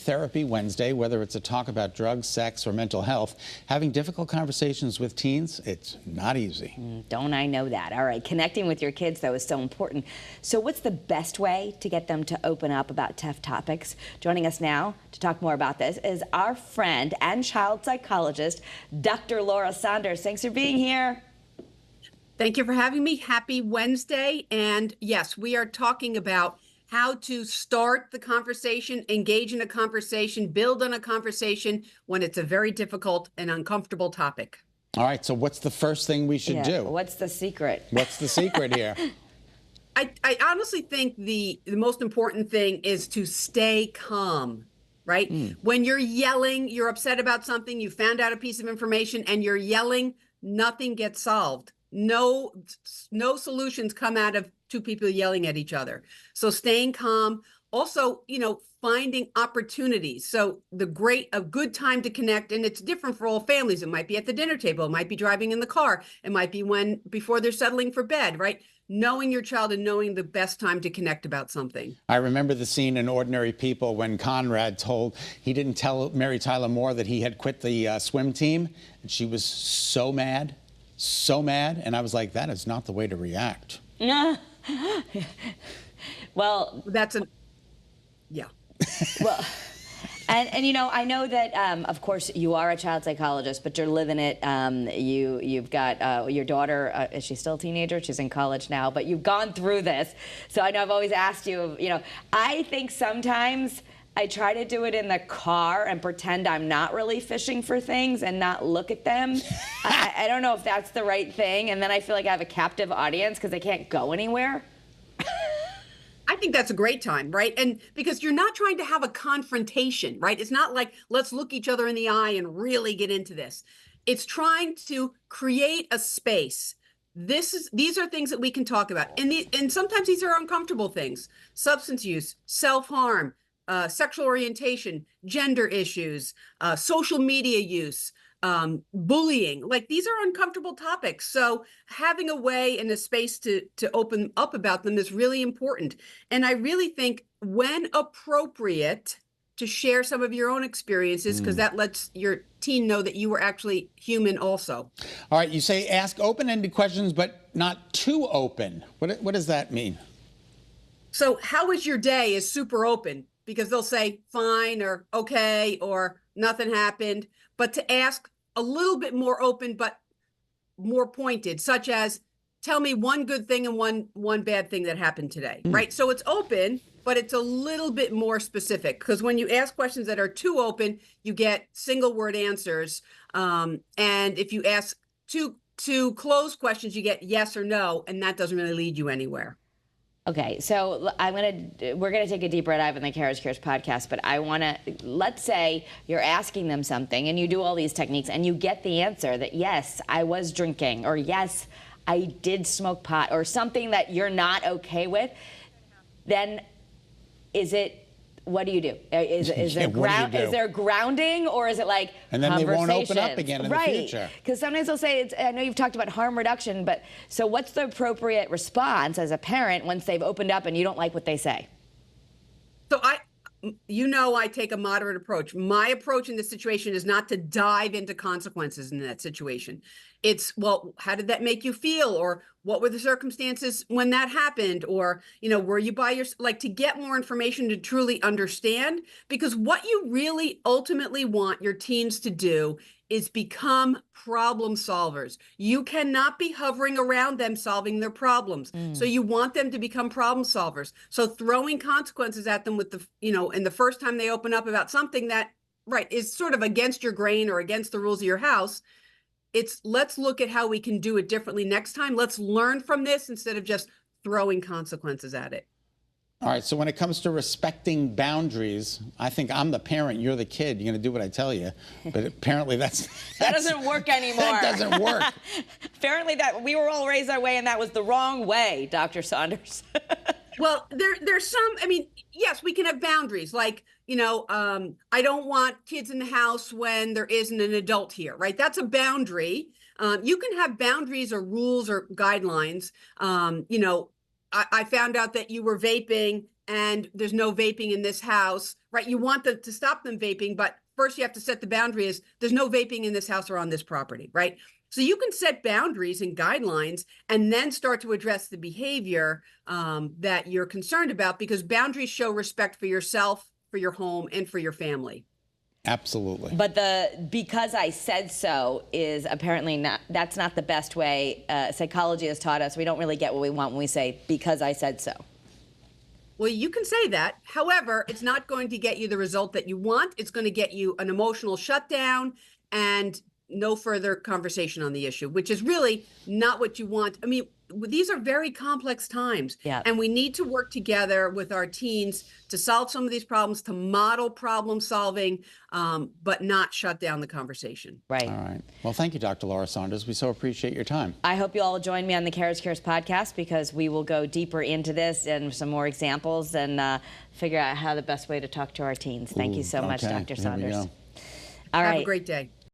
Therapy Wednesday, whether it's a talk about drugs, sex, or mental health, having difficult conversations with teens, it's not easy. Don't I know that? All right, connecting with your kids, though, is so important. So what's the best way to get them to open up about tough topics? Joining us now to talk more about this is our friend and child psychologist, Dr. Laura Saunders. Thanks for being here. Thank you for having me. Happy Wednesday. And yes, we are talking about how to start the conversation, engage in a conversation, build on a conversation when it's a very difficult and uncomfortable topic. All right, so what's the first thing we should do? What's the secret? What's the secret here? I honestly think the most important thing is to stay calm, right? When you're yelling, you're upset about something, you found out a piece of information and you're yelling, nothing gets solved. No solutions come out of two people yelling at each other. So staying calm, also, finding opportunities. So a good time to connect, and it's different for all families. It might be at the dinner table, it might be driving in the car, it might be before they're settling for bed, right? Knowing your child and knowing the best time to connect about something. I remember the scene in Ordinary People when Conrad he didn't tell Mary Tyler Moore that he had quit the swim team, and she was so mad, and I was like, that is not the way to react. Well, yeah. Well, and I know that, of course, you are a child psychologist, but you're living it. You've got your daughter, is she still a teenager? She's in college now, but you've gone through this. So I know I've always asked you, I think sometimes I try to do it in the car and pretend I'm not really fishing for things and not look at them. I don't know if that's the right thing. And then I feel like I have a captive audience because I can't go anywhere. I think that's a great time, right? And because you're not trying to have a confrontation, right? It's not like, let's look each other in the eye and really get into this. It's trying to create a space. These are things that we can talk about. And sometimes these are uncomfortable things. Substance use, self-harm, sexual orientation, gender issues, social media use, bullying. Like, these are uncomfortable topics. So having a way and a space to open up about them is really important. And I really think, when appropriate, to share some of your own experiences, because that lets your teen know that you were actually human also. All right, you say ask open-ended questions, but not too open. What does that mean? So how was your day is super open, because they'll say fine or okay or nothing happened. But to ask a little bit more open but more pointed, such as, tell me one good thing and one bad thing that happened today, right? So it's open, but it's a little bit more specific, because when you ask questions that are too open, you get single word answers. And if you ask two closed questions, you get yes or no, and that doesn't really lead you anywhere. Okay, so we're gonna take a deeper dive in the Kara's Cures podcast, but let's say you're asking them something and you do all these techniques and you get the answer that yes, I was drinking, or yes, I did smoke pot, or something that you're not okay with. Then what do you do? Is there grounding, or is it like and then they won't open up again in the future? Because sometimes they'll say, I know you've talked about harm reduction, but so what's the appropriate response as a parent once they've opened up and you don't like what they say? So I take a moderate approach. My approach in this situation is not to dive into consequences in that situation. It's, well, how did that make you feel? Or what were the circumstances when that happened? Or, were you to get more information to truly understand? Because what you really ultimately want your teens to do is become problem solvers. You cannot be hovering around them solving their problems. So you want them to become problem solvers. So throwing consequences at them with and the first time they open up about something that, is sort of against your grain or against the rules of your house, it's, let's look at how we can do it differently next time. Let's learn from this instead of just throwing consequences at it. All right, so when it comes to respecting boundaries, I think I'm the parent, you're the kid. You're going to do what I tell you. But apparently that doesn't work anymore. That doesn't work. Apparently we were all raised that way, and that was the wrong way, Dr. Saunders. Well, there's some, yes, we can have boundaries. Like, I don't want kids in the house when there isn't an adult here, right? That's a boundary. You can have boundaries or rules or guidelines. I found out that you were vaping and there's no vaping in this house, right? You want them to stop them vaping, but first you have to set the boundary is there's no vaping in this house or on this property, right? So you can set boundaries and guidelines and then start to address the behavior that you're concerned about, because boundaries show respect for yourself, for your home, and for your family. Absolutely. But the because I said so is apparently not, that's not the best way. Psychology has taught us we don't really get what we want when we say, because I said so. Well, you can say that. However, it's not going to get you the result that you want. It's going to get you an emotional shutdown and no further conversation on the issue, which is really not what you want. I mean, these are very complex times, and we need to work together with our teens to solve some of these problems, to model problem solving, but not shut down the conversation. Right. All right. Well, thank you, Dr. Laura Saunders. We so appreciate your time. I hope you all join me on the Cares Cures podcast, because we will go deeper into this and some more examples and figure out how the best way to talk to our teens. Thank you so much, Dr. Saunders. All right. Have a great day.